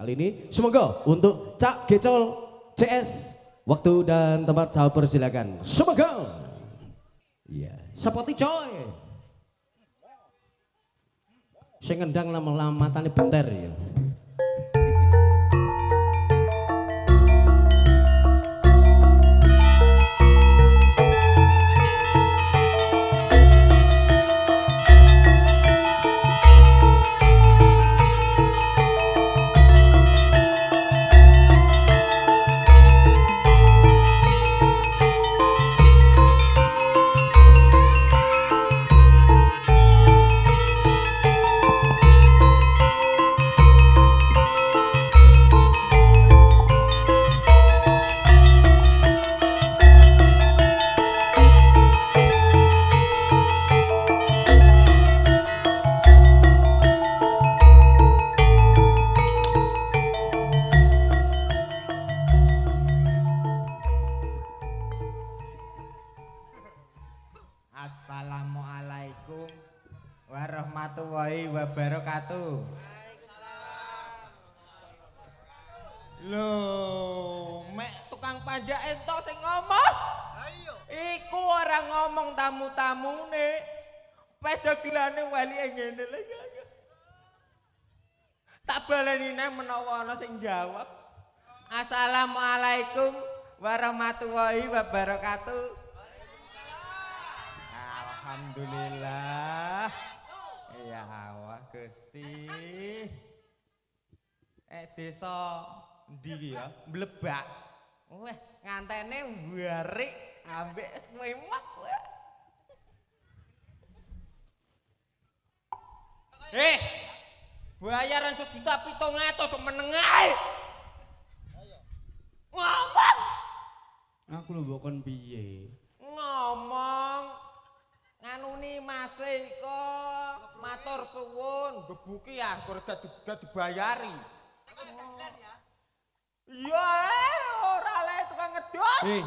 Kali ini semoga untuk Cak Gecol CS waktu dan tempat saya persilakan. Semoga. Iya, seperti coy. Saya ngendang lama-lama matanya bentar ya. Assalamualaikum warahmatullahi wabarakatuh. Loh, mek tukang pajak ento sing ngomong. Iku orang ngomong tamu-tamune. Pedagelane wali ngene lho. Tak baleni nang menawa ana sing jawab. Assalamualaikum warahmatullahi wabarakatuh. Alhamdulillah. Ya Allah Gusti. Desa ndi ya? Mlebak. Weh, ngantene mbarik ambek es kuemak. Bayaran 1.700.000 menengae. Ngomong. Aku lho mbokon piye? Ngomong nganuni masih kok matur suwun bebuki ya gak dibayari. Iya ora le tukang ngedus.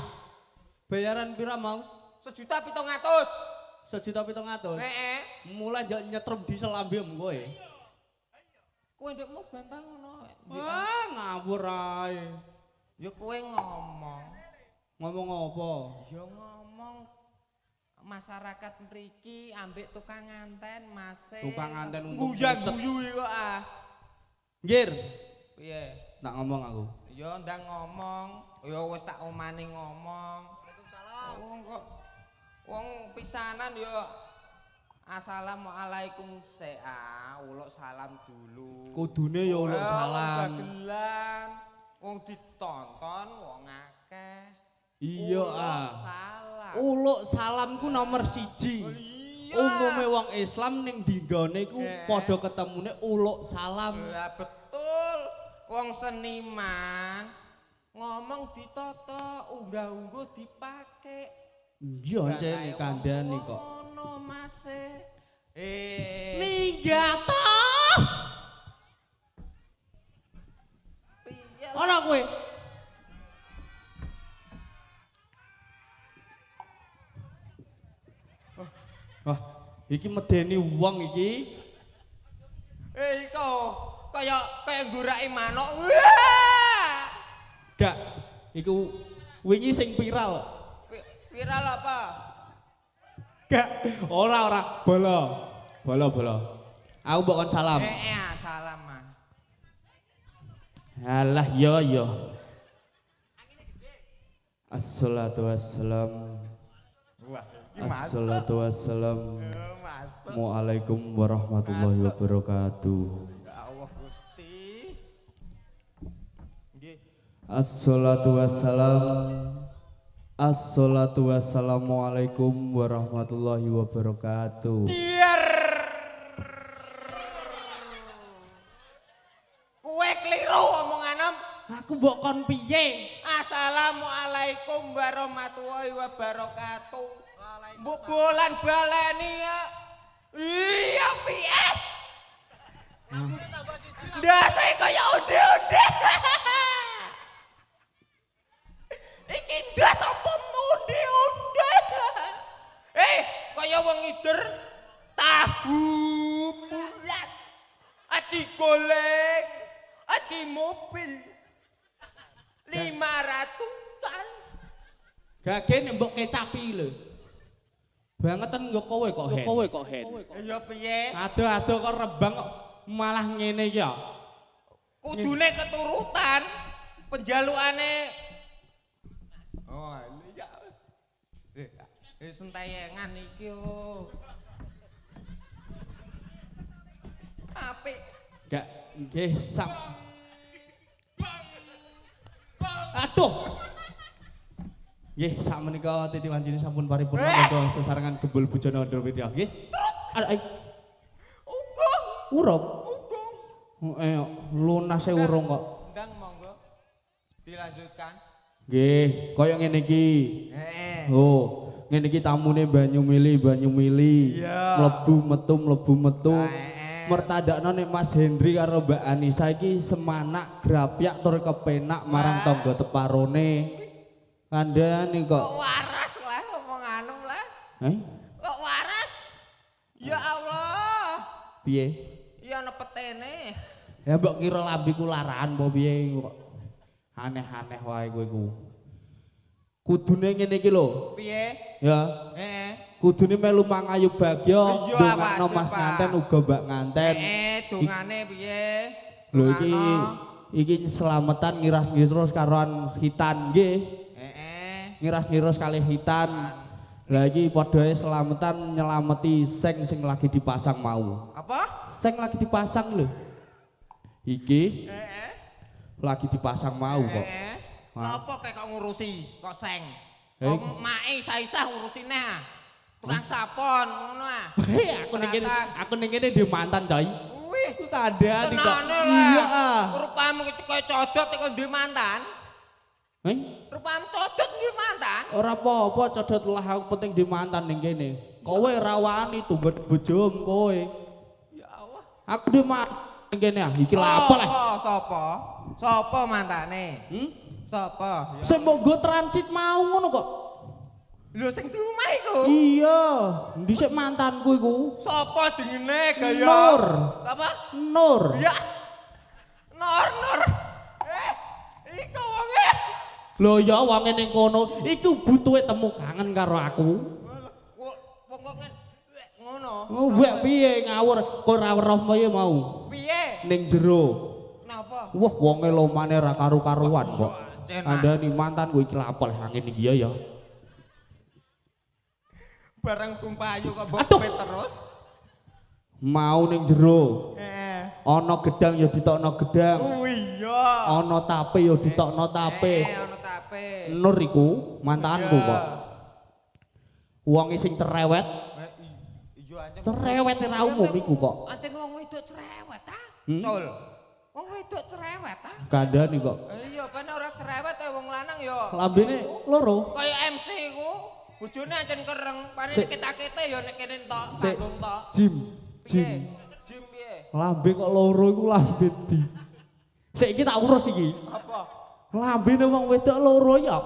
Bayaran pira mau? 1.700.000. 1.700.000. Heeh. Mulai nyetrum di selambem kowe. Kowe ndekmu bantah ngono. Wah, ngawur ae. Ya kowe ngomong. Ngomong apa? Ya ngomong masyarakat mriki ambek tukang nganten masih. Tukang nganten untuk guyu kok ah. Nggir. Piye? Tak ngomong aku. Ya ndang ngomong, ya wis tak omani ngomong. Waalaikumsalam. Wong kok wong pisanan ya assalamualaikum uluk salam dulu. Kudune ya uluk salam. Dagelan, wong ditonton wong akeh. Iya ah. Salam. Uluk salam ku nomor 1. Umume wong Islam ning dinggone ku padha ketemune uluk salam. Lah betul. Wong seniman ngomong ditata, unggah-ungguh dipake. Iya ancene kandhane kok. Ngono Mas. Ninggata. Piye? Ana kowe. Wah, iki medeni wong iki. Iko kaya ngguraki manuk. Gak, iku wingi sing viral. Viral apa? Gak, ora. Bolo. Aku mbok kon salam. Salam mah. Alah yo. Assalatu wassalam. Assalatu wassalam. Assalamualaikum warahmatullahi wabarakatuh. Ya Allah Gusti. Nggih. Assalatu wassalamualaikum warahmatullahi wabarakatuh. Kowe kliru omonganem. Aku mbok kon piye? Assalamualaikum warahmatullahi wabarakatuh. Mbok bolan baleni ya. Iya piye? Ndase kaya onde-onde. Iki ndas apa onde-onde? Kaya wong ngider tahu bulat. Ati golek, ati mobil 500-an. Gak kene mbok kecapi lho. Bangetan yo kowe kok hen. Ya piye? Aduh kok rebang kok malah ngene iki ya. Kudune keturutan penjalukane. Oh, iya. Sentayengan iki yo. Apik. Gak nggih sak. Aduh. Nggih, sakmenika titi wancine sampun paripurna monggo sesarengan gebul bujana Ndrawidya nggih. Ai. Urung. Lunase urung kok. Ndang monggo. Dilanjutkan. Nggih, kaya ngene iki. Heeh. Oh, ngene iki tamune banyu mili. Iya. Mlebu metu. Mertadakno nek Mas Hendri karo Mbak Anissa iki semanak grapyak tur kepenak marang tangga teparone. Kandhani kok. Kok waras lah ngomong anu lah. Kok waras? Ya Allah. Piye? Iya ana petene. Ya mbok kira lambiku larahan apa piye kok. Aneh-aneh wae kowe iku. Kudune ngene iki lho. Piye? Ya. Heeh. Kudune melu mangayu bagya Iya, ndongakno wajib, Mas Pak. nganten uga Mbak nganten. Dungane piye? Lho iki selamatan ngiras-ngiros karoan hitan nggih. Ngiras-ngiros kalih hitan. Lah iki padha selamatan nyelameti seng lagi dipasang mau. Apa? Seng lagi dipasang lho. Iki lagi dipasang mau kok. Napa kok ngurusi kok seng? Hei. Kok mae saisah ngurusine ah. Tukang sapon ngono ah. Hei, aku ning kene di mantan coy. Wih, Kandhani kok. tenane Iya. lah. Rupamu kaya codot kok duwe mantan. Rupamu codot duwe mantan. Ora apa-apa codot lah aku penting di mantan ning kene. Kowe rawani tunggu bojom kowe. Ya Allah. Aku di ning kene ah. Iki lha apa lah? Sopo mantane? Sopo? Sing monggo transit mau ngono kok. Lho sing di rumah iku. Iya, dhisik mantanku iku. Sopo jenenge gaya? Nur. Sapa? Nur. Ya. Nur. Iku wonge. Lho ya wong ning kono, iku butuhe temu kangen karo aku. Wong ngono. Oh, mbak piye ngawur kok ora weruh piye mau. Piye? Ning jero. Napa? Wah, wonge lomane ra karu-karuan kok. Andani mantanku iki lha apa angin iki ya. Barang kumpayu kok mbok terus. Mau ning jero. Ana gedang ya ditokno gedang. Oh iya. Ana tape ya ditokno tape. Ana tape. Nur iku mantanku kok. Wong sing cerewet. Iya ancen. Cerewet ra umum iku kok. Ancen wong wedok cerewet ta? Cul. Wong wedok cerewet ta? Kandhani kok. Iya, ben ora cerewet wong lanang ya. Lambene loro. Kaya MC iku. Bojone ancen kereng, paling kita-kita ya nek kene tok, sanggung tok. Jim. Jim piye? Lambe kok loro iku lambe ndi? Sik iki tak urus iki. Apa? Lambene wong wedok loro ya.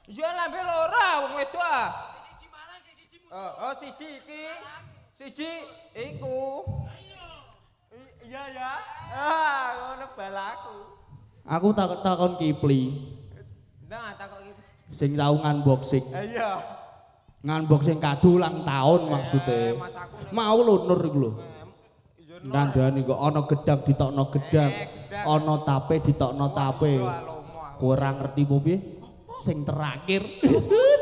Ya lambe loro wong wedok ah. Siji Malang, siji Bogor. Oh, siji iki. Siji iku. Iya ya. Ah, ngono balaku. Aku takon Kipli. Ndang takok iki. Sing tau unboxing. Iya. Unboxing kado ulang tahun maksudnya. Mas aku Mau lho Nur iku lho. Kandhani kok ana gedang ditokno gedang. Ana tape ditokno tape. Kowe ora ngerti apa piye? Sing terakhir.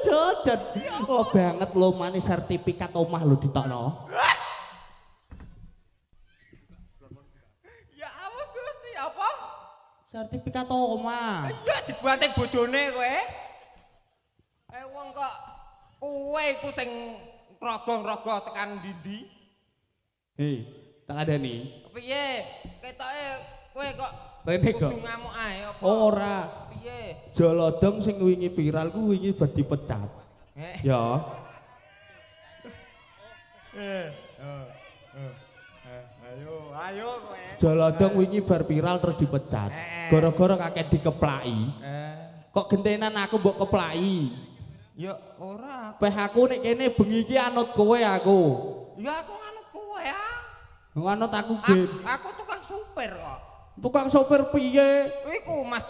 Jajan. Oh banget lho manis sertifikat omah lho ditokno. Ya apa Gusti apa? Sertifikat omah. Iya dibanting bojone kowe. Wong kok kowe iku sing rogo-rogo tekan ndi-ndi? Hei, tak ada nih. Piye? Ketoke kowe kok Rene kok. kudu ngamuk ae apa? Ora. Piye? Jolodong sing wingi viral ku wingi bar dipecat. Ya. Ayo kowe. Jolodong wingi bar viral terus dipecat. Gara-gara kakek dikeplaki. Kok gentenan aku mbok keplaki. Ya ora. Peh aku nek kene bengi iki anut kowe aku. Ya aku nganut kowe ya. Anut aku gen. Aku tukang supir kok. Tukang sopir piye? Iku Mas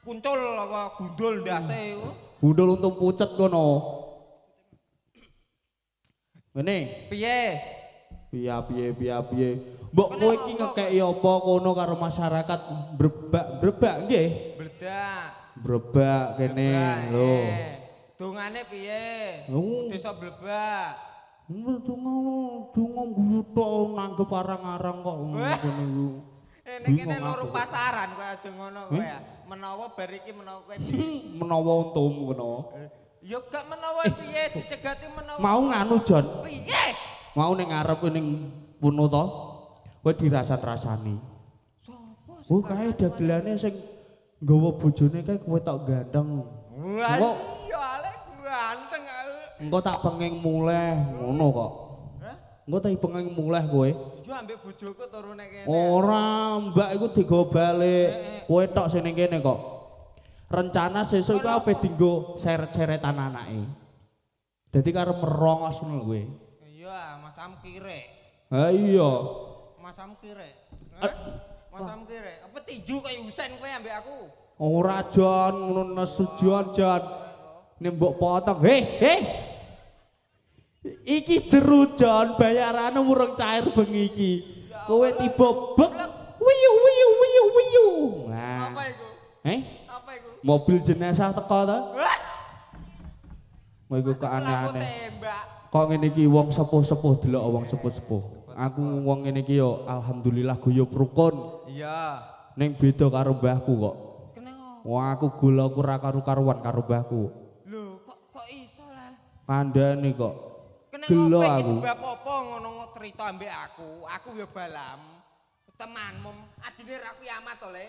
Kuncul apa gundul ndase iku. Gundul untung pucet kono. Ngene. Piye? Piye. Mbok kowe iki ngekeki apa kono karo masyarakat brebak nggih? Brebak kene lho. Dongane piye? Oh. Desa blebak. Donga ngguthuk nanggep arang-arang kok ngene iku. Kene loro pasaran kowe aja ngono kowe ya. Menawa bar iki menawa kowe menawa untung kono. Ya gak menawa piye dicegati menawa. Mau nganu Jon. Piye? Mau ning ngarep ning puno to. Kowe dirasan-rasani. Sopo? Oh kae dagelane sing nggawa bojone kae kowe tok ganteng. Wah, iya ale ganteng aku. Engko tak penging muleh ngono kok. Hah? Engko tak penging muleh kowe. Yo ambek bojoku turune kene. Ora, Mbak iku digawa balik. Kowe tok sing ning kene kok. Rencana sesuk iku ape dienggo seret-seretan anake. Dadi karo merongos ngono kowe. Iya, Mas Amkire. Ha iya. Mas Amkire. Mas Amkire. Apa tinju kaya Husen kowe ambek aku? Ora Jon, ngono nesu Jon. Nek mbok potong. Heh. Iki jeru Jon, bayarane urung cair bengi iki. Kowe tiba bek. Wiyu. Nah. Apa iku? Apa iku? Mobil jenazah teko ta? Wah, Kowe iku aku keaneane. tembak. Kok ngene iki wong sepuh-sepuh delok wong sepuh-sepuh. Aku wong ngene iki yo alhamdulillah guyub rukun. Iya. Ning beda karo mbahku kok. Kenapa? Wah aku gula aku ra karu-karuan karo mbahku. Lho, kok iso lah? Kandhane kok. Kenapa Gelo iki aku. sebab apa ngono cerita ambek aku? Aku ya balam. Temanmu, adine Raffi Ahmad to, Le.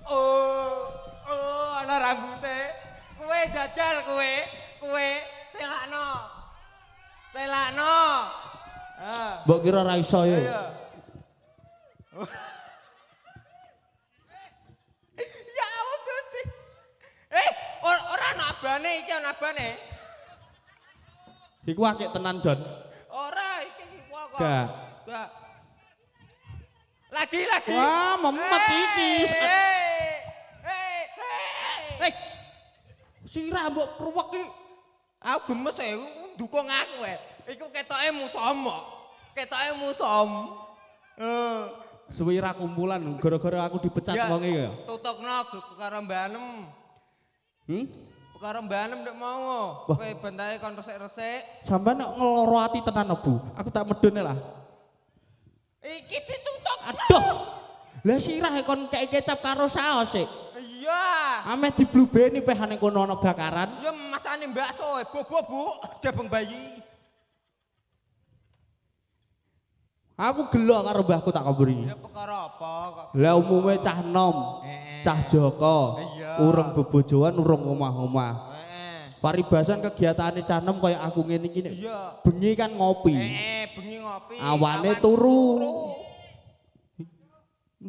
Oh, ana rambute. Kowe jajal kowe selakno. Mbok kira ra iso ya. Iya. Ya Allah Gusti. Ora ana abane iki ana abane. Iku akeh tenan Jon. Ora iki kok. Gak. Lagi. Wah, memet iki. Sira mbok kruwek iki. Aku gemes ae ndukung aku ae. Iku ketoke musom. Suwi ra kumpulan gara-gara aku dipecat wong iki ya. Tutukno karo mbanem. Karo mbanem ndek mau. Wah. Kowe bentahe kon resik-resik. Sampeyan nek ngeloro ati tenan Bu. Aku tak medone lah. Iki ditutuk. Aduh. Lah sirah kon kei kecap karo saos sik. Iya. Ameh diblubeni pehane kono ana bakaran. Ya masane bakso, bobo Bu, jabang bayi. Aku gelo karo mbahku tak kaburi. Ya perkara apa kok? Lah umume cah nom, cah Joko, Iya. urung bebojoan, urung omah-omah. Heeh. Paribasan kegiatane cah nom kaya aku ngene iki nek Iya. bengi kan ngopi. Bengi ngopi. Awane turu.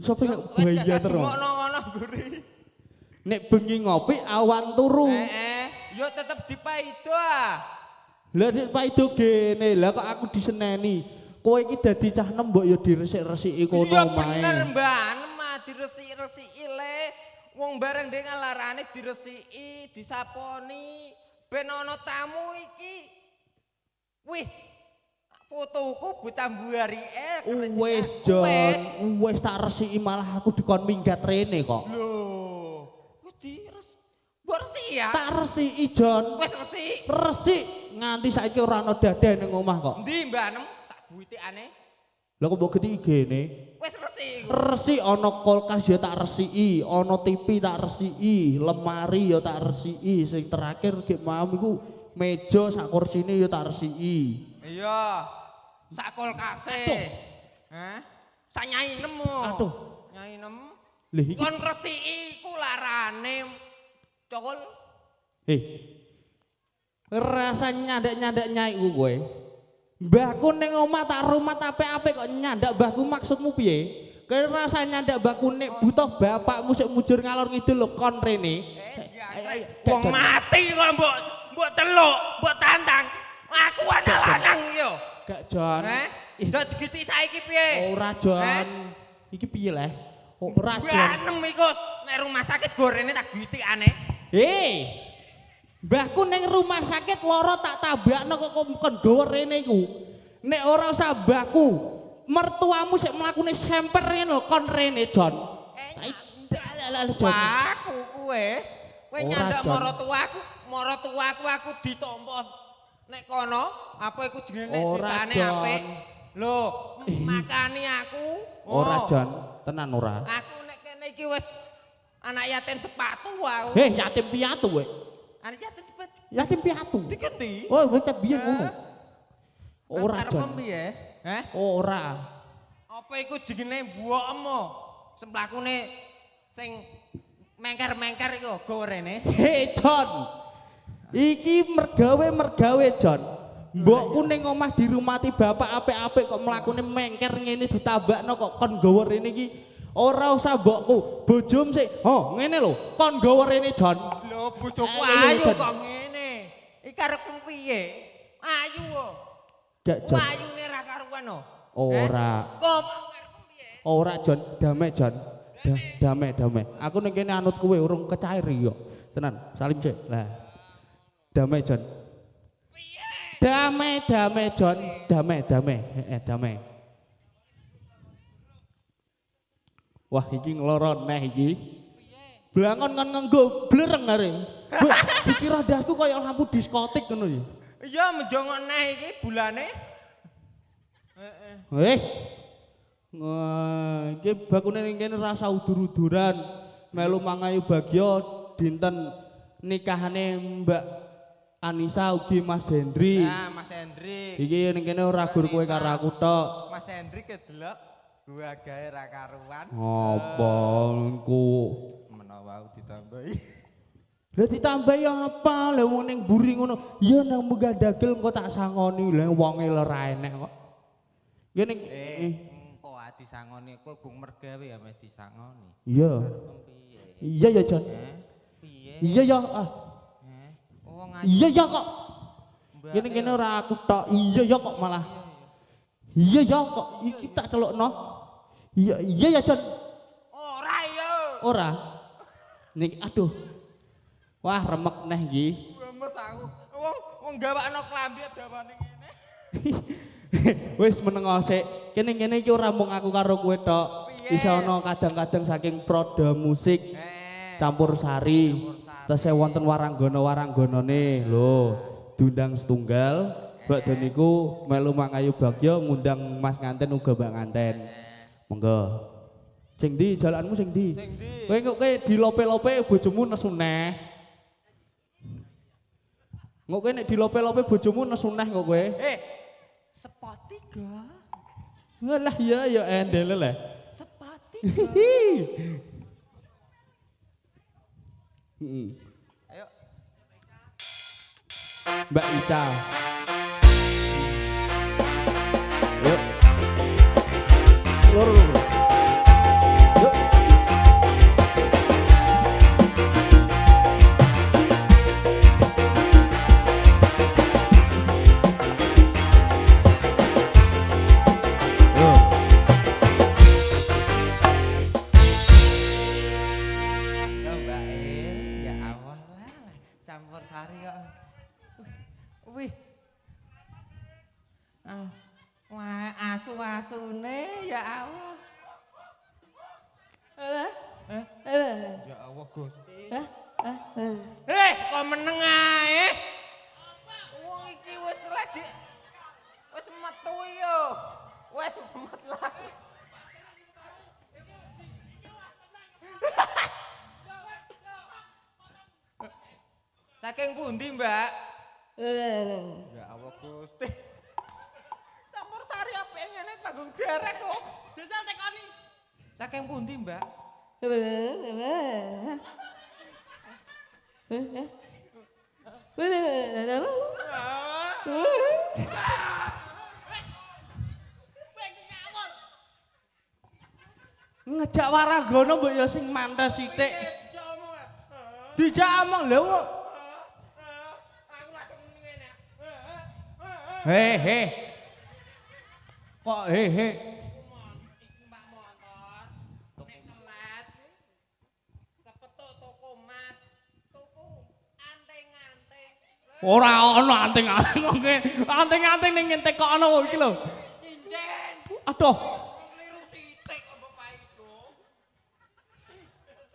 Sopo nek bahaya terus. Ngono guri. Nek bengi ngopi awan turu. Yo tetep dipaido ah. Lah nek paido gene, lah kok aku diseneni. Kowe iki dadi cah nem mbok ya diresik-resiki kono Iya omahe. bener Mbak, mah diresiki-resiki le. Wong bareng dhek ngalarane diresiki, disaponi. Ben ana tamu iki. Wih. Fotoku bocah mbuari Wis Jon, wis tak resiki malah aku dikon minggat rene kok. Lho, wis resiki ya? Tak resiki Jon. Wis resik. Resik nganti saiki ora ana dadae ning omah kok. Ndi Mbak Nem? Tak buitikane. Lah kok mbok geti IG-ne? Wis resik. Resik ana kulkas ya tak resiki, ana TV tak resiki, lemari ya tak resiki, sing terakhir gek mau iku meja sak kursine ya tak resiki. Iya. Sak kulkase. Hah? Sak Nyai Nem. Aduh. Nyai Nem. Lha iki Kon resiki iku larane. Cokol. Rasa nyandak-nyandak nyai ku kowe. Mbahku ning omah tak rumat apik-apik kok nyandak mbahku maksudmu piye? Kowe rasa nyandak mbahku nek butuh bapakmu sik mujur ngalor ngidul lho kon rene. Wong mati kok mbok teluk, mbok tantang. Aku ana lanang yo. Gak Jon. Ndak digiti saiki piye? Ora Jon. Iki piye leh? Ora Jon. Banem iku nek rumah sakit gorene tak giti aneh. Mbahku ning rumah sakit lara tak tabakno kok kon gawa rene iku. Nek ora usah mbahku, mertuamu sik mlakune semper ngene lho kon rene Jon. Jon. Aku kowe nyandak maratuaku aku ditampa nek kono apa iku jenenge desane apik. Lho, makani aku. Ora Jon, tenan ora. Aku nek kene iki wis anak yatim sepatu aku. Yatim piatu kowe. Anak yatim sepatu. Yatim piatu. Diketi. Oh, kowe ket biyen ngono. Ora Jon. Piye? Ora. Apa iku jenenge mbokmu? Semplakune sing mengker-mengker iku gorene. Jon. Iki mergawe Jon. Mbokku ning omah dirumati bapak apik-apik kok mlakune mengker ngene ditabakno kok kon gawa rene iki. Ora usah mbokku, bojom sik. Ngene lho, kon gawa rene Jon. Lho, bojoku ayu kok ngene. Iki arepmu piye? Ayu kok. Gak Jon. Ayune ra karuan no. Ora. Kok arepmu piye? Ora Jon, damai Jon. Damai. Aku ning kene anut kowe urung kecair yo. Tenan, salim sik. Lah. Damai Jon. Damai Jon, damai. Damai. Wah, iki ngloro neh iki. Blangon kon nganggo blereng are. Dikira dasku kaya lampu diskotik ngono ya. Iya, menjongok neh iki bulane. Iki bakune ning kene rasa udur-uduran. Melu mangayu bagya dinten nikahane Mbak Anissa ugi Mas Hendri. Nah, Mas Hendri. Iki ning kene ora gur kowe karo aku tok. Mas Hendri kedelok gua gawe ra karuan. Apa engko? Menawa ditambahi. Lah ditambahi apa? Lah wong ning mburi ngono. Ya nang munggah dagel engko tak sangoni. Lah wonge ora enek kok. Ya ning Engko disangoni kowe gung mergawe ya meh disangoni. Iya. Iya ya Jon. Piye? Iya ya. Wong Iya ya kok. Kene kene ora aku tok. Iya ya kok malah. Iya ya kok iki tak celukno. Iya ya Jon. ora ya. Ora. Ning aduh. Wah remek neh iki. Mes aku. Wong gawakno klambi dawane ngene. Wis menengo sik. Kene iki ora mung aku karo kowe tok. Iso ana kadang-kadang saking proda musik campur sari. Tesih wonten waranggana-warangganane lho, diundang setunggal. Bakda niku melu mangayu bagya ngundang Mas nganten uga Mbak nganten. Monggo. Sing ndi jalanmu sing ndi? Kowe kok dilope-lope bojomu nesu neh. Kok kowe nek dilope-lope bojomu nesu neh kok kowe. Sepatiga. Ngalah ya endele le. Sepatiga. Ayo. Mbak Ica. Yuk. Lur. Yuk. Campur sari kok. Wih. Wah, asu-asune ya Allah. Ya Allah, Gusti. Kok meneng ae? Wong iki wis lagi wis metu yo. Wis met lah. Saking pundi, Mbak? Ya Allah Gusti. Campur sari apik ngene panggung derek kok. Jajal tekoni. Saking pundi, Mbak? Ngejak waranggana mbok ya sing mantes sithik. Dijak omong lho. Kok hehe. Iku Mbak motor. Nek telat kepetuk toko Mas. Tuku anting-anting. Ora ono anting-anting kok. Anting-anting ning ngentek kok ono iki lho. Cincin. Aduh, Keliru sithik kok Bapak itu.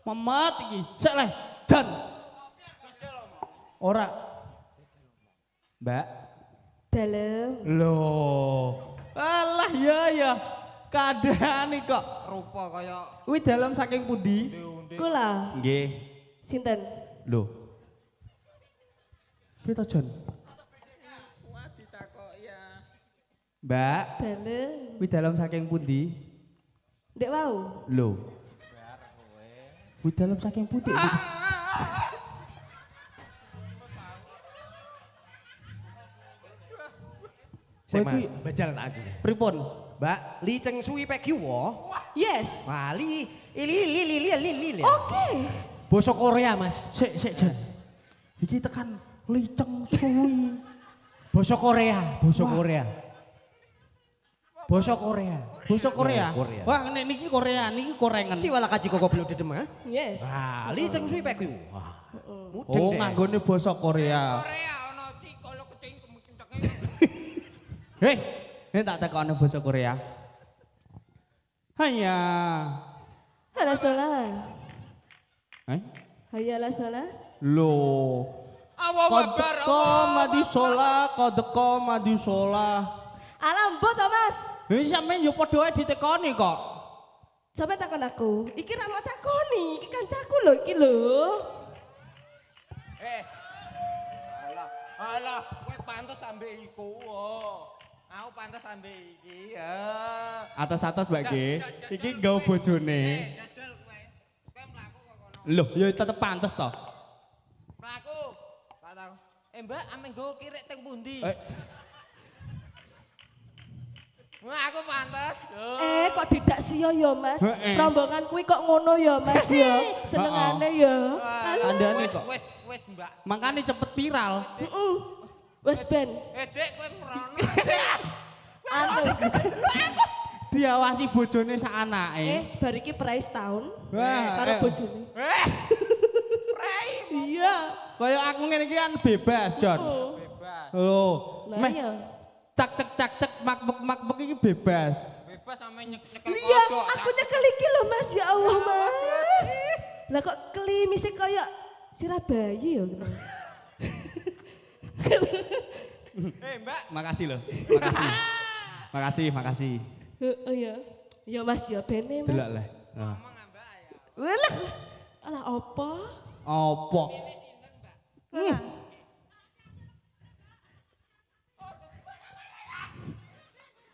memet iki. Sik le, jan. Ora. Mbak. Dalem. Loh. Alah ya. Kadane kok. Rupa kaya Kuwi dalam saking pundi? diundi. Kula. Nggih. Sinten? Loh. Piye to, Jon? Wah ditakoki ya. Mbak, Dalem. kuwi dalam saking pundi? Ndek wau. Loh. Kuwi dalam saking pundi? Sing Kowe Mas, kuwi- bajal tak ajune. Pripun? Mbak, Li Cheng Sui Pek Wo. Yes. Wah, li. Oke. Basa Korea, Mas. Sik, Jan. Iki tekan liceng suwi. Basa Korea, basa Korea. Basa Korea. Basa Korea. Ya, Korea. Wah, nek niki Korea, niki korengen. Si wala kaji kok belum dedem ha? Yes. Wah, Li Cheng Sui Pek Wo. Wah. Mudeng Oh, deh. nganggone basa Korea. Korea ana cikolo kecing kemucenteke. Hei, nek tak tekone basa Korea. Haya. Halah sholah. Eh? Hayalah sholah. Loh. Allahu Akbar. Qad qamadi sholah. Alam mbok to, Mas. Ini sampeyan yo padha wae ditekoni kok. Sampe takon aku. Iki ra mau takoni, iki kancaku lho iki lho. Alah, kowe pantes ambek iku. Aku pantes ambek iki ya. Atas-atas Mbak G. Iki nggawa bojone. Jajal kowe. Kowe mlaku kok kono. Loh, ya tetep pantes toh. Mlaku. Tak tahu. Mbak, ame nggo kirek teng pundi? Wah, aku pantes. Kok tidak sia ya, Mas? Heeh. Rombongan kuwi kok ngono ya, Mas ya. Senengane ya. Andane kok. Wes, Mbak. Makanya cepet viral. Heeh. Wes ben. Dek, kowe merono. Anu. Diawasi bojone sak anake. Bar iki praise tahun. Wah, Karo bojone. Rai Iya. Kaya aku ngene iki kan bebas, Jon. bebas. Loh, Lah meh iya. cak makbuk iki bebas. Bebas sampe nyekel Iya, kodok. aku nyekel iki lho, Mas. Ya Allah, Mas. Lah kok klimise kaya sirah bayi ya gitu. Mbak. Makasih loh. Makasih. Oh iya. Ya Mas, ya bene, Mas. Delok lah. Nah. Ngomong Mbak ya. Walah. Alah apa? Apa?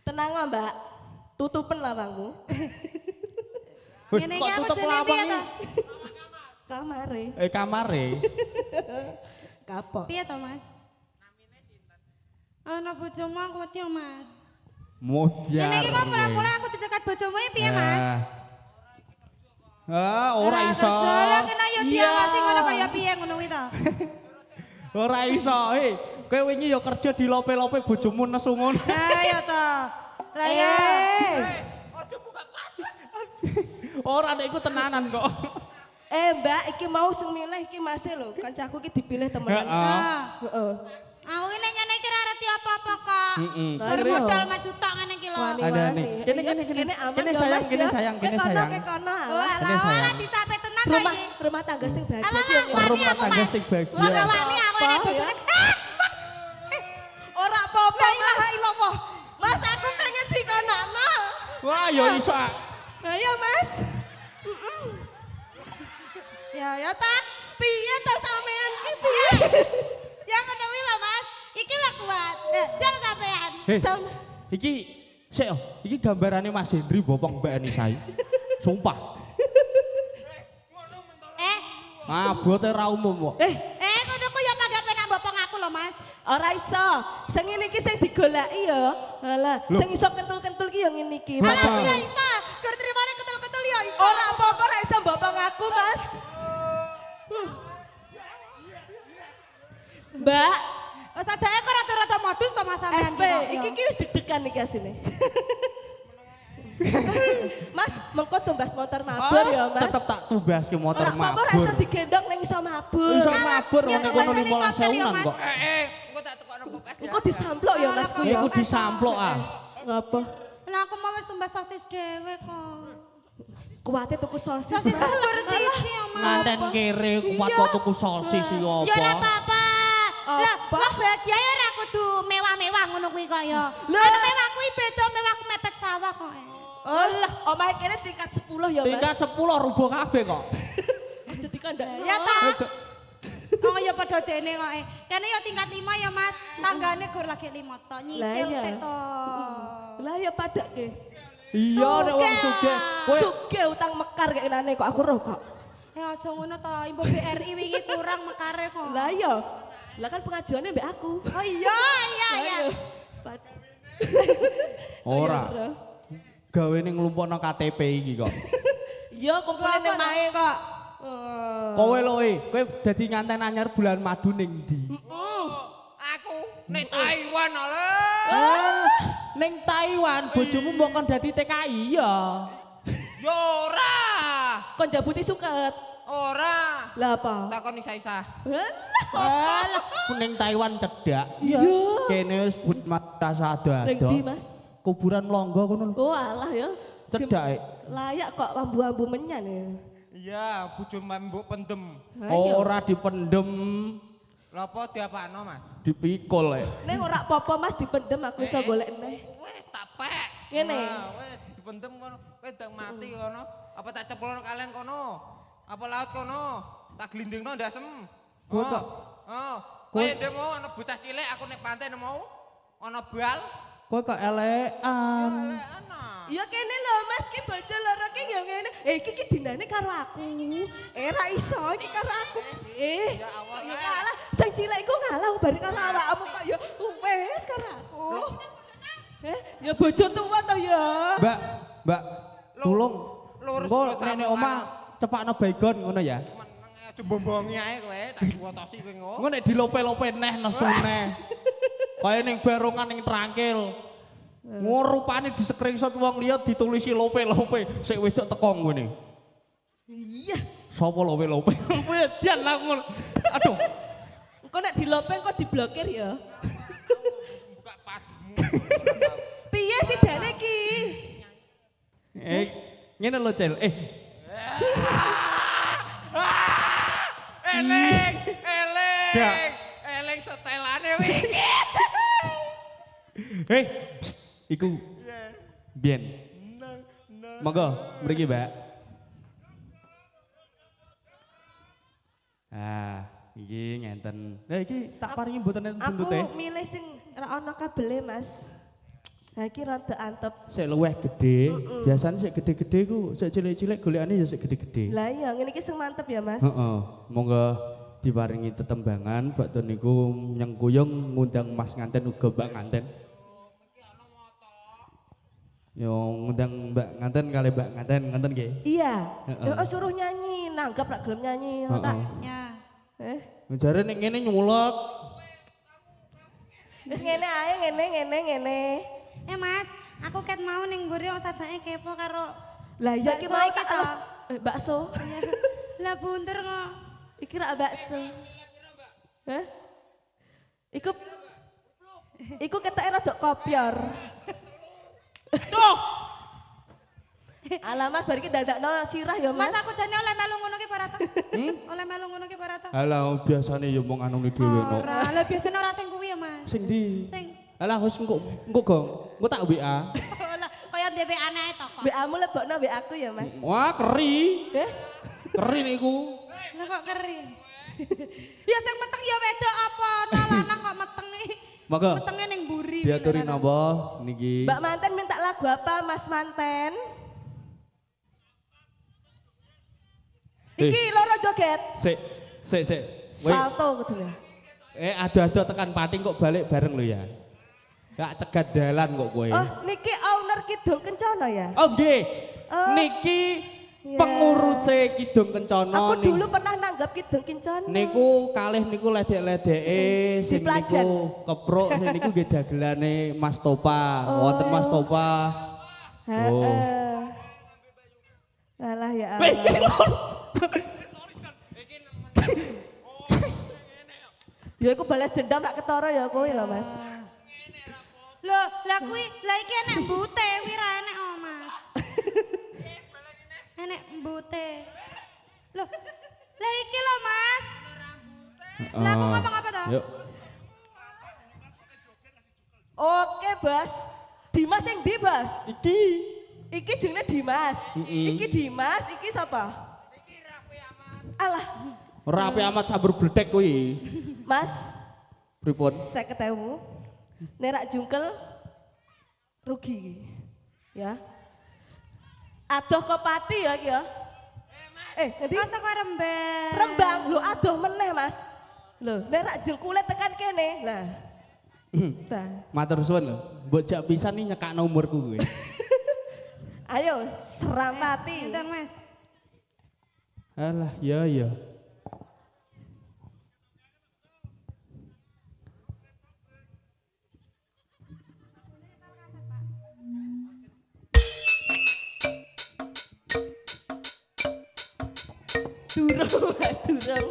Tenang ah, Mbak. Tutupen lawangmu. Wih, Ngene kok iki aku tutup jenenge lawang piye iki? to? Kamare. Kamare. Kapok. Piye to, Mas? Ana bojomu aku wedi, Mas. Modar. Ngene iki kok pura-pura aku dicekat bojomu iki piye, Mas? Ora iso. Lah kena yo Iya. diawasi ngono kaya piye ngono kuwi to. Ora iso. Hei, kowe wingi yo kerja di lope-lope bojomu nesu ngono. Lah ya to. Lah ya. Ora nek iku tenanan kok. Mbak, iki mau sing milih iki Mas lho. Kancaku iki dipilih temenan. Ah. Heeh. Aku ini ngene iki ra ngerti apa-apa kok. Heeh. Baru modal maju tok ngene iki lho. Wani-wani. Ada nih. Kene, Ayo, kene. aman Kene ya, sayang, Mas, kene ya. sayang, kene Ke kono, sayang. ke kono, alah. Wah, Ini lah sayang. ora disape tenan to iki. Rumah tangga sing bahagia Alah, iki yang wani Rumah aku, tangga Mas. sing bahagia. Ora wani aku ini Apa, bojone. ya? Ora apa-apa, La ilaha illallah. Mas, aku pengen dikonakno. Wah, yo iso. Ayo, Mas. Ya ta. Piye to sampean ki piye? Ya ngono kuwi lho, Mas. Iki lho kuat. Jan sampean. Hei, Sam- iki sik yo, iki gambarane Mas Hendri bopong Mbak Anissa. Sumpah. Abote ra umum kok. Ngono ku ya mangga penak bopong aku lho, Mas. Ora iso. Sing ngene iki sing digoleki ya. Alah, sing iso kentul-kentul ki ya ngene iki. Alah aku ya iso. Gur trimane ketul-ketul ya iso. Ora apa-apa ora iso bopong aku, Mas. Mbak, Sadake kok rada-rada modus to Mas sampean. SP, iki wis deg-degan iki asine. Mas, mengko tumbas motor mabur ya, Mas. Tetep tak tumbas ke motor Ora apa-apa mabur. rasa digendong ning iso mabur. Iso mabur Ya, ngono kono tumbas 15.000-an kok. Engko tak tekokno kulkas ya. Engko disamplok ya, Mas ku ya. Iku disamplok ah. Ngapa? Lah aku mau wis tumbas sosis dhewe kok. Kuwate tuku sosis. Sosis Mas. telur siji ya, Mas. Nganten kere kuat kok tuku sosis iki Ya ora apa? apa-apa. Lah, Apa? wong bahagia ya ora kudu mewah-mewah ngono kuwi kok ya. Lah. Anu mewah kuwi beda mewahku mepet sawah kok. Oh, lah, omahe kene tingkat 10 ya, Mas. Tingkat 10 rubuh kabeh kok. Aja dikandani. Ya ta. Oh ya padha dene kok. Kene ya tingkat 5 ya, Mas. Tanggane gur lagi 5 tok. Nyicil iya. sik to. Lah ya padake. Iya nek wong sugih. Kowe Sugih utang mekar kayak nane kok aku roh kok. Aja ngono to. Ibu BRI wingi kurang mekare kok. Lah ya. Lah kan pengajuannya mbak aku. Oh iya. Ayo. ora. Gawe ning nglumpukno KTP iki kok. Iya kumpulin nang mae kok. Kowe lho kowe dadi nganten anyar bulan madu ning ndi? Aku ning Taiwan lho. Ning Taiwan bojomu mbok kon dadi TKI ya. Yo ora. Kon jabuti suket. Ora. Lah apa? Takon isa-isa. Alah, ning Taiwan cedak. Iya. Kene wis but mata Ning ndi, sada-ada. Mas? Kuburan Longgo kono lho. Oh alah ya. Cedak. Layak kok ambu-ambu menyan ya. Iya, bojo mbok pendem. Ora dipendem, Lha apa diapakno, Mas? dipikul. Ning ora apa-apa Mas dipendem aku iso golek neh. Wis tak pek. Ngene. Nah, wis dipendem kono. Kowe ndang mati kono. Apa tak ceplono kalian kono? Apa laut kono? Tak glindingno ndasem. Kowe kok Kowe ndemo ana bocah cilik aku nek pantai mau ana bal. Kowe kok elekan. Ana. Ya kene lho Mas ki bojo loro ki ya ngene. Iki dinane karo aku. Ra iso iki karo aku. Ya kalah sing cilik iku ngalah bari karo awakmu kok ya wis karo aku. Ya bojo tuwa to ya. Mbak, tulung. Lurus Engko basa nenek aku omah cepakno baygon ngono ya. Meneng aja bombongi ae kowe tak diwotosi kowe ngono. Engko nek dilope-lope neh nesu neh. Kaya ning barongan ning trangkil. Rupane di screenshot wong liya ditulisi lope-lope. Sik wedok teko ngene. Iya. Sopo lope-lope? Dian lah ngono. Aduh. Engko nek dilope engko diblokir ya. Buka padmu. Piye sih dene ki? Ngene lho, Cel. Eleng, Gak. eleng setelane wis. Iku. Biyen. Monggo, mriki, Mbak. Iki ngenten. Lah iki tak paringi mboten enten Aku buntute. milih sing ora ana kabele, Mas. Ha iki rada antep. Sik luweh gede. Biasane sik gede-gede ku, sik cilik-cilik golekane ya sik gede-gede. Lah iya ngene iki sing mantep ya, Mas. Heeh. Monggo diparingi tetembangan bakto niku nyengkuyung ngundang Mas nganten uga Mbak nganten. Yo ngundang Mbak nganten kali Mbak nganten nganten nggih. Iya. Heeh. Ya suruh nyanyi, nanggap rak gelem nyanyi tak. Ya. Jare ning ngene nyulek. Wis ngene ae ngene. Mas, aku ket mau ning mburi wong sajake kepo karo Lah iya iki mau tak Bakso terus bakso. lah bunder kok. Iki rak bakso. Hah? Iku ketoke rada kopior. Duh. Alah Mas, bar iki dadakno sirah ya Mas. Mas aku jane oleh melu ngono ki para to? Oleh melu ngono ki para to? Alah biasane ya mung anune dhewe no. Ora, lah biasane ora sing kuwi ya, Mas. Sing ndi? Sing Alah wis engko Gong. Engko tak WA. lah kaya dhewe anae to kok. WA-mu lebokno WA aku ya Mas. Wah, keri. Heh? Keri niku. Lah kok keri. Ya sing meteng ya wedok apa? Nah lanang kok meteng iki. Monggo. Metenge ning mburi. Diaturi napa niki? Mbak Manten minta lagu apa Mas Manten? Iki loro joget. Sik. Woi, Salto kudune. ada-ada tekan pating kok balik bareng lo ya. Gak cegat dalan kok kowe. Oh, niki owner Kidung Kencana ya? Oh nggih. Oh. Niki Iya. penguruse Kidung Kencana. Aku dulu pernah nanggap Kidung Kencana. Niku kalih niku ledek-ledeke sing Diplajan. niku kepruk sing niku nggih dagelane Mas Topa. Wonten Mas Topa. Heeh. ya Weh, Allah. Ya aku balas dendam nak ketara ya kowe lho Mas. Loh, lah kuwi lah iki enek mbute wira enek oh Mas. Enek mbute. Loh, lah iki lho Mas. Lah aku ngomong apa toh? Yuk. Oke Bas. Dimas yang di Bas. Iki. Iki jenenge Dimas. Iki Dimas, iki siapa? Iki Rapi Amat. Alah, Rapi amat sabur bledek kuwi. Mas. Pripun? Saya ketemu. Nerak jungkel rugi. Ya. Adoh ke pati ya iki ya. Ngendi? Masa kok Rembang? Rembang lho adoh meneh Mas. Lho, nerak jul kulit tekan kene. Lah. Tah. Matur suwun lho. Mbok jak pisan nih nyekakno umurku kuwi. Ayo, serampati. Enten Mas. Alah, ya. Durung Mas, durung.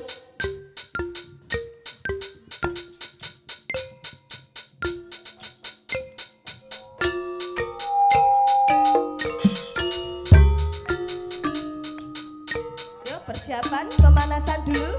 Yuk persiapan pemanasan dulu.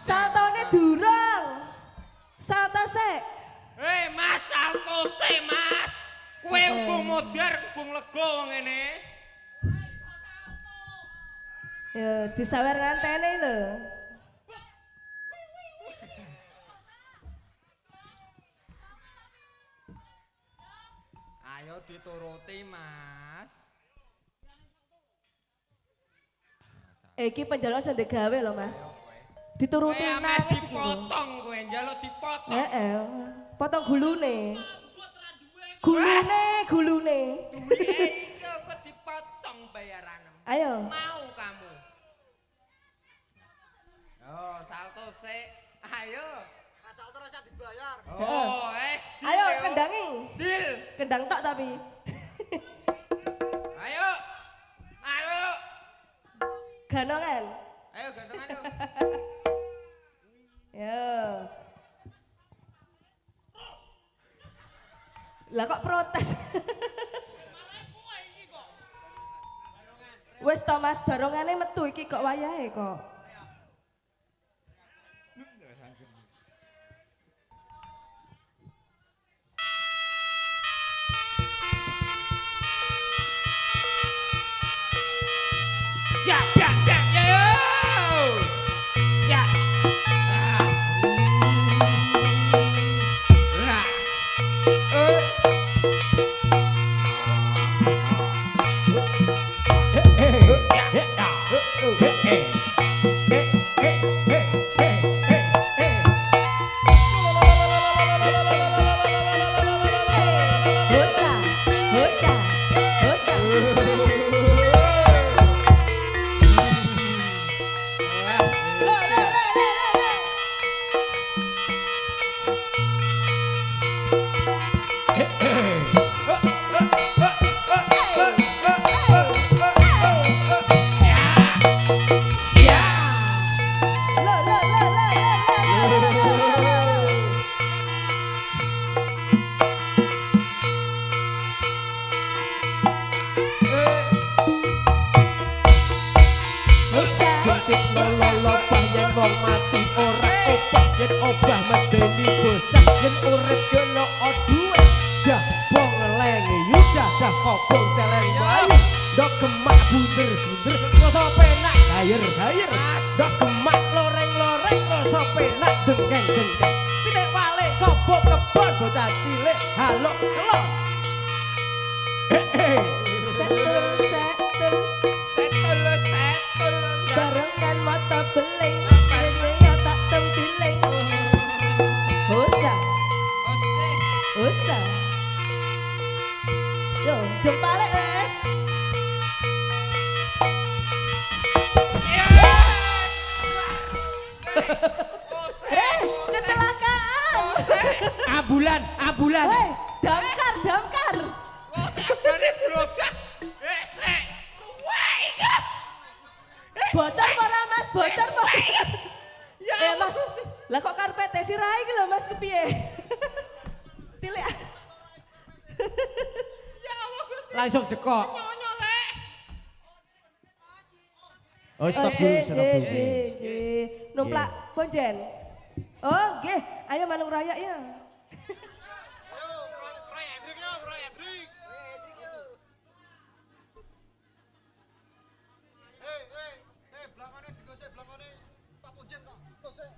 Saltone durung. Salto sik. Mas, salto sik, Mas. Kowe gung modar, gung lega wong ngene. Ya disawer ngantene lho. Ayo dituruti, Mas. Iki penjaluk sing digawe lho, Mas. Dituruti Kowe ame nangis iki. dipotong kowe, njaluk dipotong. Heeh. Potong gulune. Gulune. Duwe iki kok dipotong bayar. bayaran. Ayo. Mau kamu? Oh, salto sik. Ayo. Salto rasa dibayar. Oh, Ayo kendangi. Deal. Kendang tok tapi. Ayo. Ayo. Ganongan. Ayo gantungan yuk. Yo. Lah kok protes? Wes to Mas, barongane metu iki kok wayahe kok. Ya, ya, ya, ya. Ya. Ah. Nah. Hosa, hosa, hosa. Lo, lo, lo. Lo, lo, lo, lo. Jentik lolo yen wong mati ora obah yen obah medeni bocah yen urip kena duwe dah bong leng yudah dah kobong celeng bayi ndok gemak bunder-bunder rasa penak gayer-gayer ndok gemak loreng-loreng rasa penak dengkeng-dengkeng pitik wale sapa kebon bocah cilik halok kelon Setul, setul. Barengan mata beling. Dunia tak tempiling. Hosa, hosa. Yo, jempale wes. Kecelakaan. ambulan ambulan Hei, damkar, damkar. Bocor ora Mas, bocor kok. Mas, lah kok karpete sirahe iki lho Mas kepiye? Tilik. langsung dekok oh stop dulu stop dulu Numplak ponjen. Oh, nggih, ayo manung raya ya. Blangone digosek blangone Pak Punjen kok. Gosek.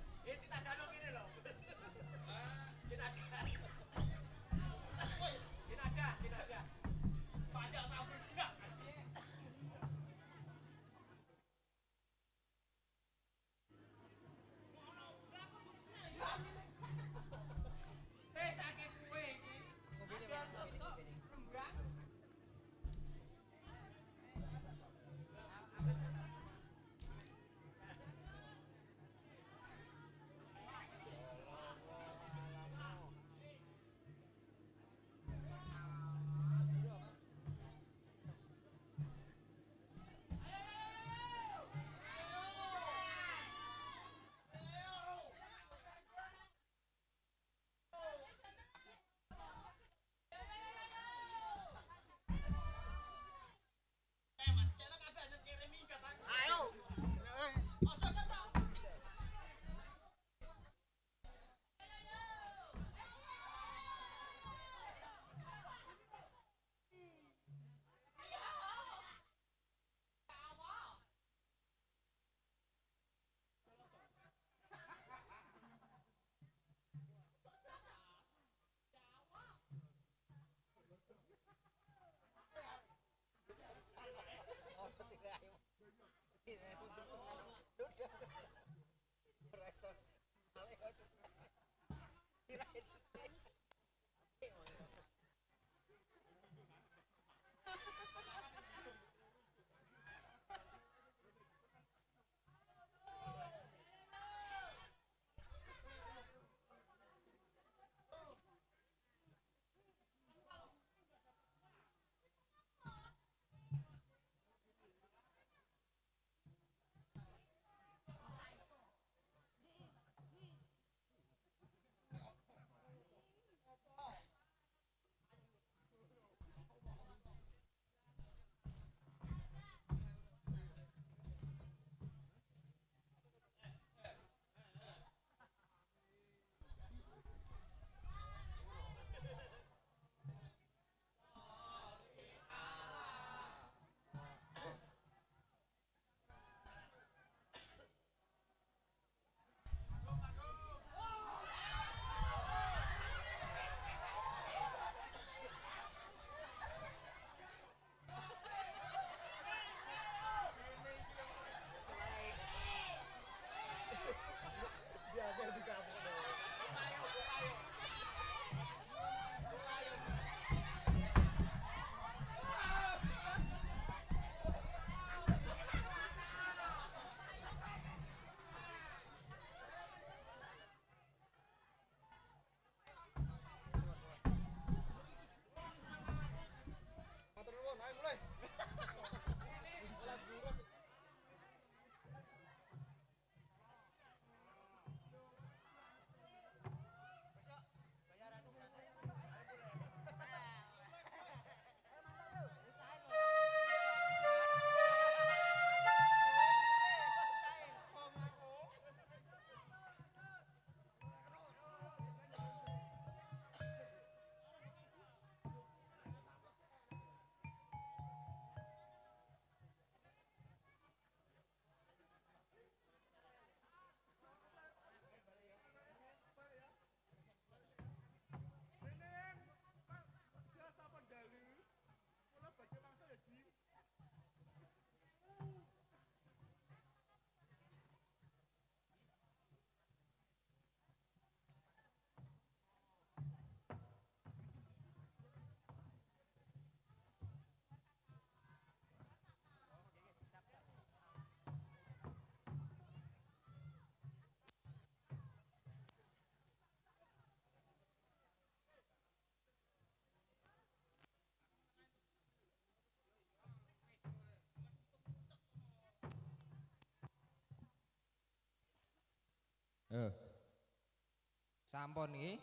Ampun iki.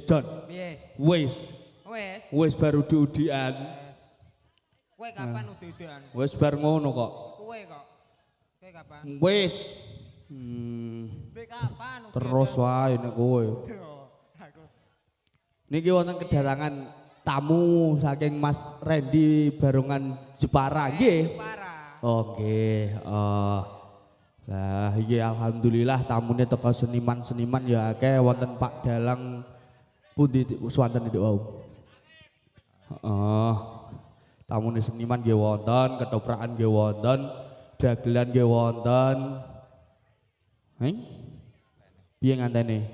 John. Piye? Wis Wes. baru diudian. Wes. Kowe kapan udah-udahan? Wis bar ngono kok. Kowe kok. Kowe kapan? Wis. Kowe kapan? Terus wae nek kowe. Aku. Niki wonten kedatangan tamu saking Mas Randy Barongan Jepara nggih. Parah. Oh nggih. Lah iki alhamdulillah tamune teko seniman-seniman ya akeh wonten Pak Dalang pundi wonten ndek wau. Heeh. Tamune seniman nggih wonten, ketoprakan nggih wonten, dagelan nggih wonten. Heng? Piye ngantene?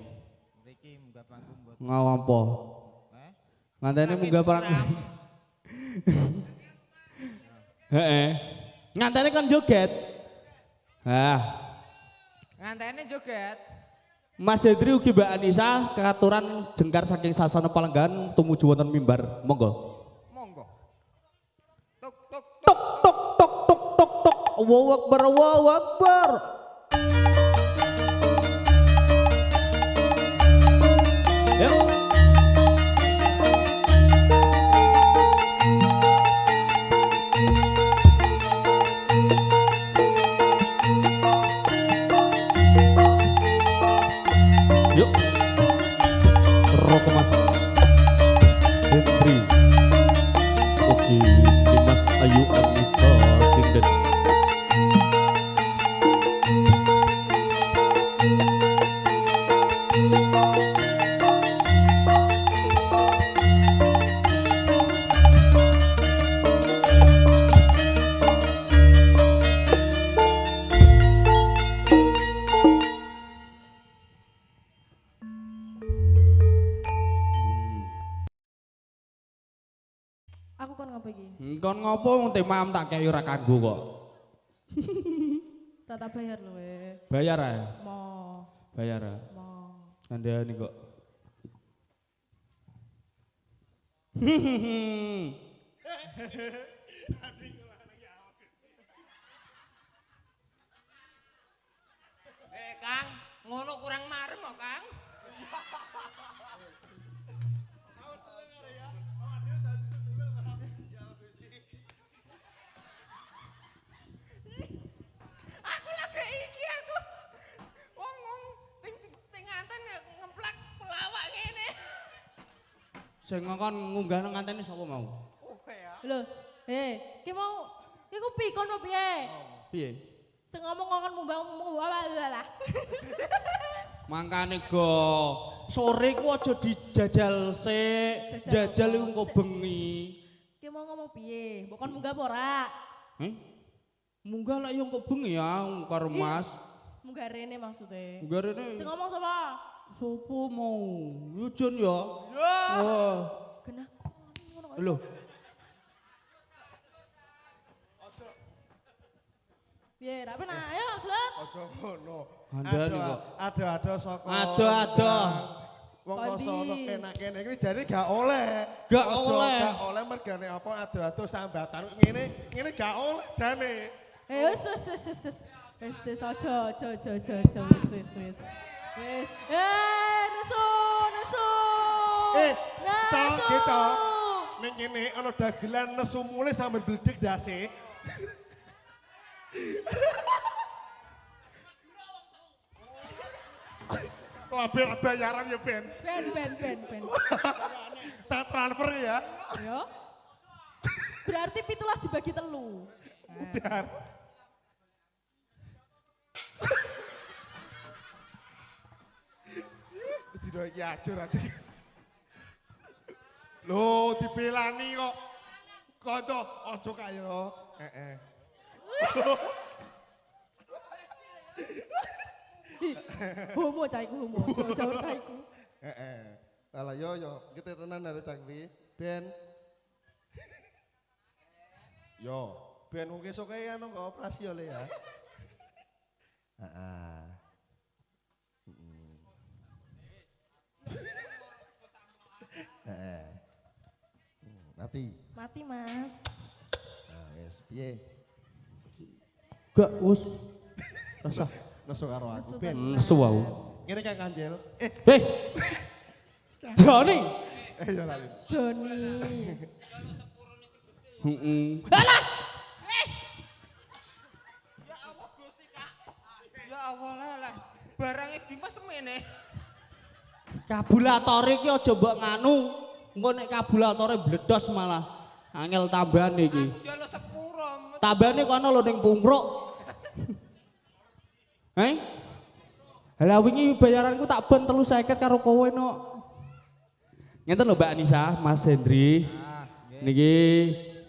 Mriki munggah panggung mboten. Ngawampo. Ngantene munggah panggung. Heeh. Ngantene kan joget. Ngantene joget. Mas Hendri ugi Mbak Anissa katuran jengkar saking sasana Palenggan tumuju wonten mimbar. Monggo. Monggo. Tuk tuk Tok tok tok tok tok tok. Allahu Akbar, Allahu Akbar. Yuk. Yuk. Roko Mas Hendri. Oke, Mas Ayu Anissa Sinden. Aku kon ngopo iki? Kon ngopo wong temam tak kei ora kanggo kok. Rata bayar lho we. Bayar ae. Mo. Bayar ae. Mo. Kandhani kok. Kang, ngono kurang marem kok, Kang. Aku lagi iki aku. Wong sing nganten ngeplak pelawak ngene. Sing ngongkon ngunggah nang ngantene sapa mau? Lho, ki mau iku pikon opo piye? Piye? Sing ngomong kon mumbang lah. Mangkane go sore ku aja dijajal sik. Jajal iku engko bengi. Ki mau ngomong piye? Mbok kon munggah apa ora? Munggah lak yo engko bengi ya karo Mas. Munggah rene maksudnya. Munggah rene. Sing ngomong sapa? Sopo mau? Yo Jon ya. Ya. Oh. Genah. Ngono kok. Lho, Piye, ra penak ayo, Glen. Aja ngono. Kandhani kok. Ada saka. Ada. Wong Kondi. kosono kene iki jare gak oleh. Gak Aja oleh. Gak oleh mergane apa ado-ado sambatan ngene gak oleh jane. Wis aja wis. Nesu. Tok gitu. Ning kene ana dagelan nesu mulih sambil bledik dase. Label bayaran ya Ben. Ben. Tak transfer ya. Yo. Berarti 17 dibagi telu. Udah. Tidak iki ajur ati. Loh dibelani kok. Kanca aja kaya. Heeh. Homo caiku. Jauh caiku. Heeh. Alah yo kita tenan dari Cangri. Ben. Yo, ben mung esuk ae anu kok operasi oleh ya. Heeh. Heeh. Mati, Mas. Nah, wis piye? Gak us. Rasa Nesu karo aku. Ben. nesu wae. Ngene Kang Kanjel. Hei. Joni. Ya lali. Joni. Heeh. Alah. Ya Allah lah. Barangnya Dimas semene. Kabulator iki aja mbok nganu. Engko nek kabulator bledos malah angel tambahan iki. Aku jalo sepuro. Tambahane kono lho ning pungruk. Heh? Halah wingi bayaranku tak ben 350 karo kowe no. Ngeten lho Mbak Anissa, Mas Hendri. Niki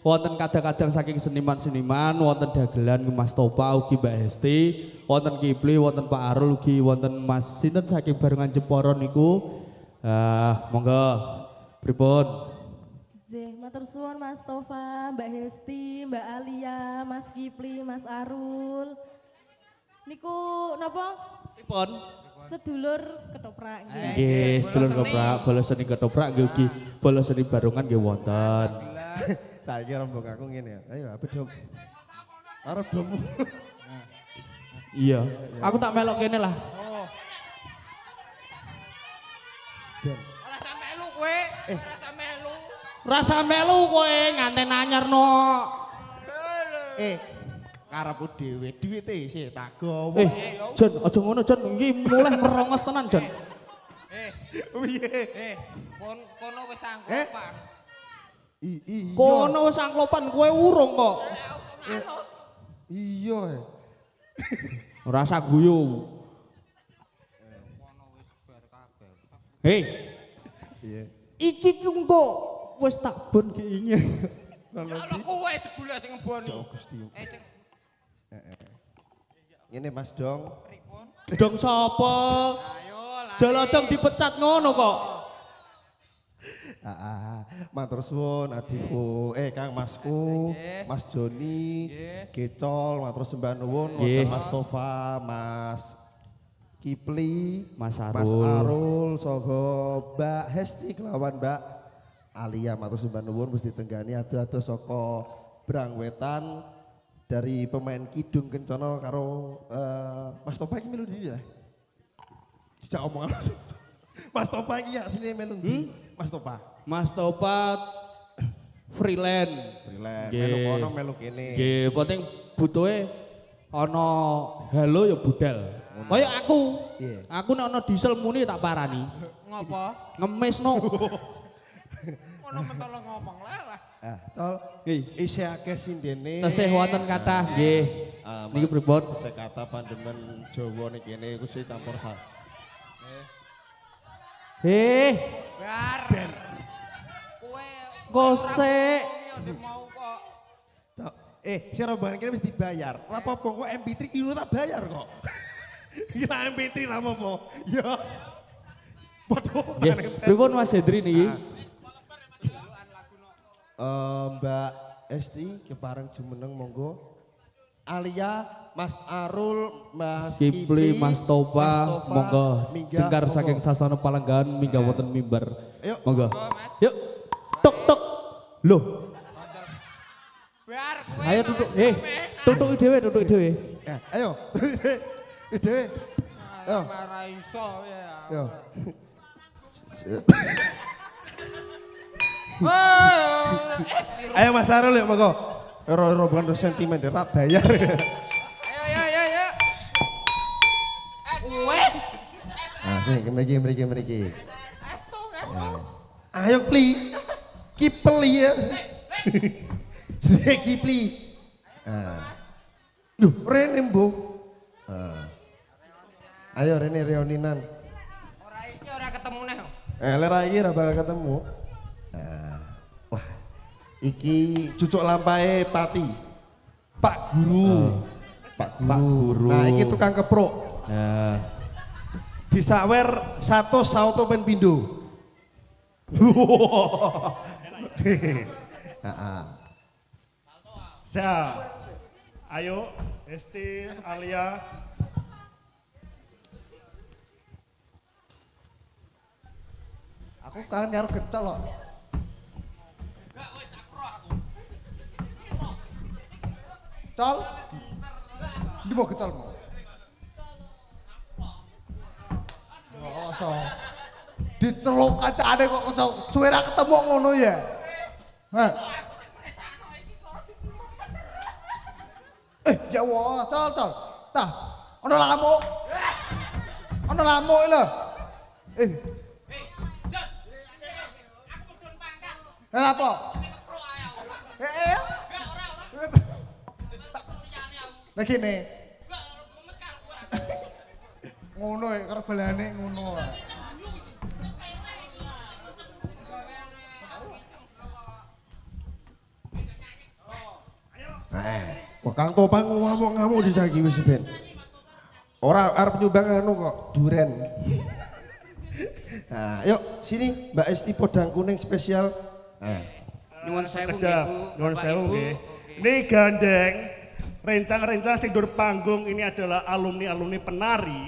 wonten kadang-kadang saking seniman-seniman, wonten dagelan Mas Topa ugi Mbak Hesti, wonten Kipli, wonten Pak Arul ugi wonten Mas sinten saking barengan Jepara niku. Monggo pripun? Jeh, matur suwun Mas Tova, Mbak Hesti, Mbak Alia, Mas Kipli, Mas Arul. Niku napa? Pripun? Sedulur ketoprak nggih. Nggih, sedulur ketoprak, bola seni ketoprak nggih ugi bola seni barongan nggih wonten. Saiki rombong aku ngene ya. Ayo apa dom. Karo dommu. Iya, aku tak melok kene lah. Ben. Ora sampe lu kowe. Ora sampe lu. Rasa melu kowe nganten anyar no. Karepku dhewe duwite isih tak gowo. Jon, aja ngono Jon, iki mulai merongos tenan Jon. Piye? Kono wis sanggup, Pak. Iya. Kono wis angklopan kowe urung kok. Iya. Rasa guyu. Hei, Iya. iki ku engko wis tak bon ki ingin. Ya Allah kowe jebule sing ngeboni. Jauh Gusti. Sing Ngene Mas Dong. pripun? Dong sapa? Ayo lah. Jalodong dipecat ngono kok. Matur suwun adikku, Kang Masku, Mas Joni, Gecol, matur sembah nuwun Nggih. wonten Mas Tova, Mas Kipli, Mas Mas Arul. Arul, saha Mbak Hesti kelawan Mbak Alia, matur sembah nuwun Gusti tenggani adu-adu saka Brangwetan dari pemain Kidung Kencana karo Mas Tova iki melu ndi ya? Dijak omongan. Mas Tova iki ya sini melu ndi? Mas Tova. Mas Topat freelance. Freelance, Nggih. melu kono melu kene. Nggih, penting butuhe ana halo ya budal. Kaya aku. Iya. Aku nek ana diesel muni tak parani. Ngopo? Ngemisno. Kono mentolo ngomong lah. Col, Nggih. isih akeh sindene. Tesih wonten kathah nggih. Niki pripun? Tesih kata pandemen Jawa niki kene iku sih campur sal. Bar. Kowe Kosek. ya mau kok. Cok, si rombongan kene wis dibayar. Ora apa-apa kok MP3 kilo tak bayar kok. Kita MP3 ora apa-apa. Ya. Padha Nggih, pripun Mas Hendri niki? Mbak Esti kepareng jumeneng monggo. Alia, Mas Arul, Mas Kipli, Mas Topa, monggo minggah, jengkar monggo. saking sasana palenggan minggah wonten mimbar. Ayo. Monggo. Yuk. Tok tok. Loh, Bar kowe. ayo duduk. Tutuki dhewe, tutuki dhewe. Ayo. Ide. Ayo. Marah iso ya. Yo. Ayo Mas Arul yuk monggo. Rombongan sentimen tak bayar. Ayo. Wes. Mriki. Ayo Pli. Kipli ya. Kipli. Duh, Rene Mbok. Ayo Rene reuninan. Ora iki ora ketemu neh. Lera iki ora bakal ketemu. Wah. Iki cucuk lampahe Pati. Pak Guru. Pak Guru. Nah, iki tukang kepruk. Nah, Disawer 100 auto pen pindo. Siap. Ayo, Esti, Alia. Aku kangen karo Gecol kok. Col. Ndi mau Gecol mau? Masa diteluk kacane kok suwera ketemu ngono ya. Hah. Ya Allah, tol. Tah, ono lamuk. Ono lamuk lho. Jon. Aku mudhun pangkat. Lha apa? Enggak ora. Lah kene. Ngono ya, karo balane ngono. Wah Kang Topang ngamuk di saiki wis ben. Ora arep nyumbang anu kok, duren. Nah, yuk sini Mbak Esti Podang Kuning spesial. Nah. Nuwun sewu Sekedap, nggih, Bu. nuwun Bapak, sewu Ibu. nggih. Oke. Ini gandeng, rencang-rencang sing dur panggung ini adalah alumni-alumni penari.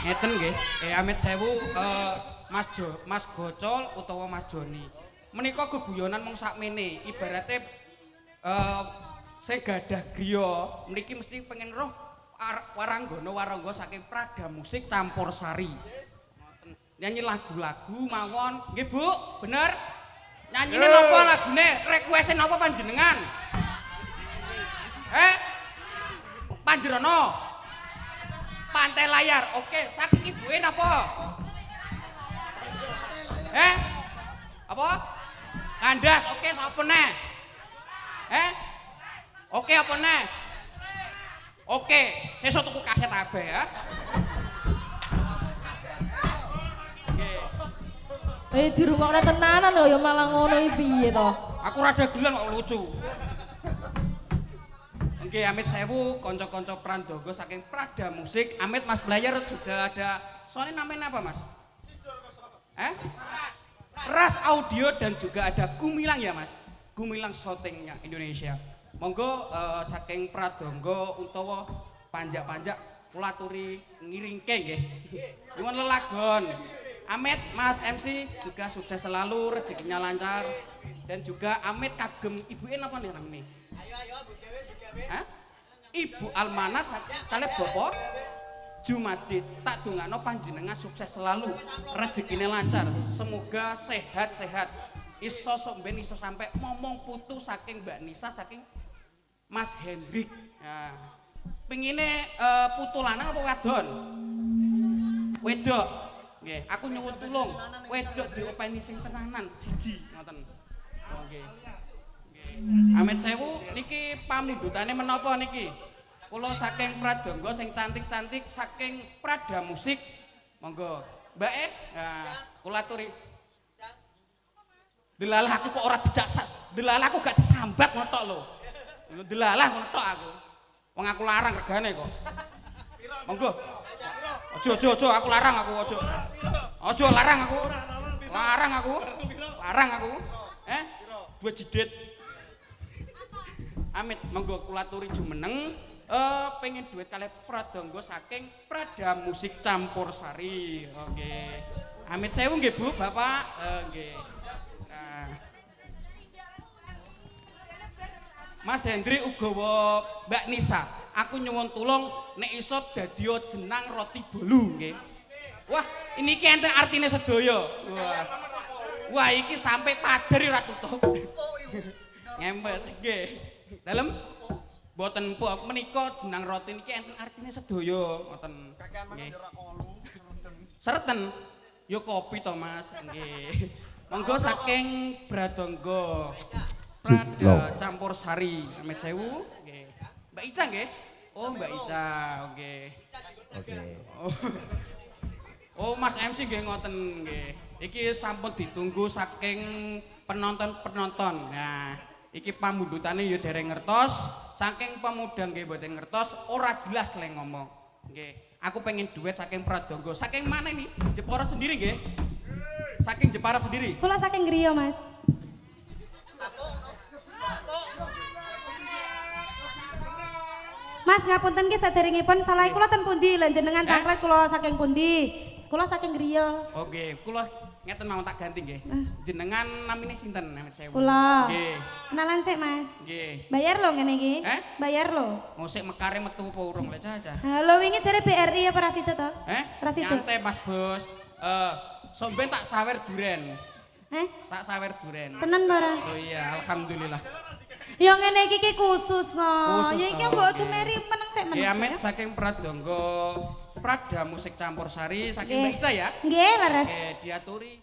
Ngeten nggih. Amit sewu Mas Gocol utawa Mas Joni. Menika geguyonan mung sakmene, ibarate saya gadah griya, mriki mesti pengen roh warangga saking Prada Musik Campur Sari. Nyanyi lagu-lagu mawon, nggih Bu, bener? Nyanyine napa lagune? Request napa panjenengan? Panjenengan Pantai Layar. Oke, saking ibuke napa? Apa? Kandas. Oke, sapa neh? Oke, apa neh? Oke, sesuk tuku kaset kabeh ya. Dirungokne tenanan lho ya malah ngono iki piye to? Aku rada gelem kok lucu. Nggih, amit sewu kanca-kanca Prandaga saking Prada Musik. Amit Mas Blayer juga ada. Soalnya namanya apa, Mas? Ras Audio dan juga ada Gumilang ya, Mas. Gumilang Shootingnya Indonesia. Monggo saking Pradangga utawa panjak-panjak kula aturi ngiringke nggih. Nyuwun lelagon. Amit Mas MC juga sukses selalu, rezekinya lancar. Dan juga Amit kagem ibuke napa nih namanya? Ayo Bu Dewi. Ibu Almanas kalih Bapak Jumadit, tak dongakno panjenengan sukses selalu, rezekine lancar, semoga sehat-sehat. Iso sok ben iso sampai momong putu saking Mbak Nisa saking Mas Hendrik. Nah, pengine putu lanang apa wadon? Wedok. Nggih, aku nyuwun tulung. Wedok diopeni sing tenanan siji ngoten. Nggih. Amit sewu niki pamundhutane menapa niki? Kula saking Pradangga sing cantik-cantik saking Prada Musik. Monggo. Mbak nah, kula aturi. Delalah aku kok ora dijak delalah aku gak disambat ngotok lho. Delalah ngotok aku. Wong aku larang regane kok. Monggo. Ojo aku larang aku ojo. Ojo larang aku. Larang aku. 2 jedit. Amit monggo kula aturi jumeneng pengen duet kalih Pradangga saking Prada Musik Campur Sari. Oke. Amit sewu nggih Bu, Bapak. Nggih. Nah. Mas Hendri ugawa Mbak Nisa, aku nyuwun tulung nek iso dadya jenang roti bolu nggih. Wah, ini ki enten artine sedaya. Wah, iki sampai pajer ora tutup. Ngempet nggih. Dalem mboten empuk menika jenang roti niki enten artine sedaya ngoten. Nggih. Sereten ya kopi to Mas nggih. Monggo saking Pradangga. Prada Campur Sari, Amit sewu nggih. Mbak Ica nggih? Oh, Mbak Ica, nggih. Oke. Oh, Mas MC nggih ngoten nggih. Iki sampun ditunggu saking penonton-penonton. Nah, iki pamundhutane ya dereng ngertos, saking pemuda nggih mboten ngertos, ora jelas le ngomong. Nggih, aku pengen duet saking Pradangga. Saking mana ini? Jepara sendiri nggih? Saking Jepara sendiri. Kula saking griya, Mas. Mas ngapunten ki saderengipun salah kula ten pundi lan jenengan tanglet kula saking pundi? Kula saking griya. Oke, kula ngeten mau tak ganti nggih. Jenengan namine sinten? Namine sewu. Kula. Nggih. Kenalan sik, Mas. Nggih. Bayar lo ngene iki. Bayar lo. Ngosek mekare metu apa urung le Caca? Halo wingi jare BRI apa Rasido to? Rasido. Nyantai Mas Bos. Somben tak sawer duren. Tak sawer duren. Tenan bara. Oh iya, alhamdulillah. Ya ngene iki khusus kok. Khusus, Ya iki mbok aja meri meneng sik meneng. Nggih amin saking Pradangga Prada Musik Campur Sari saking Mbak Ica ya. Nggih, leres. Diaturi.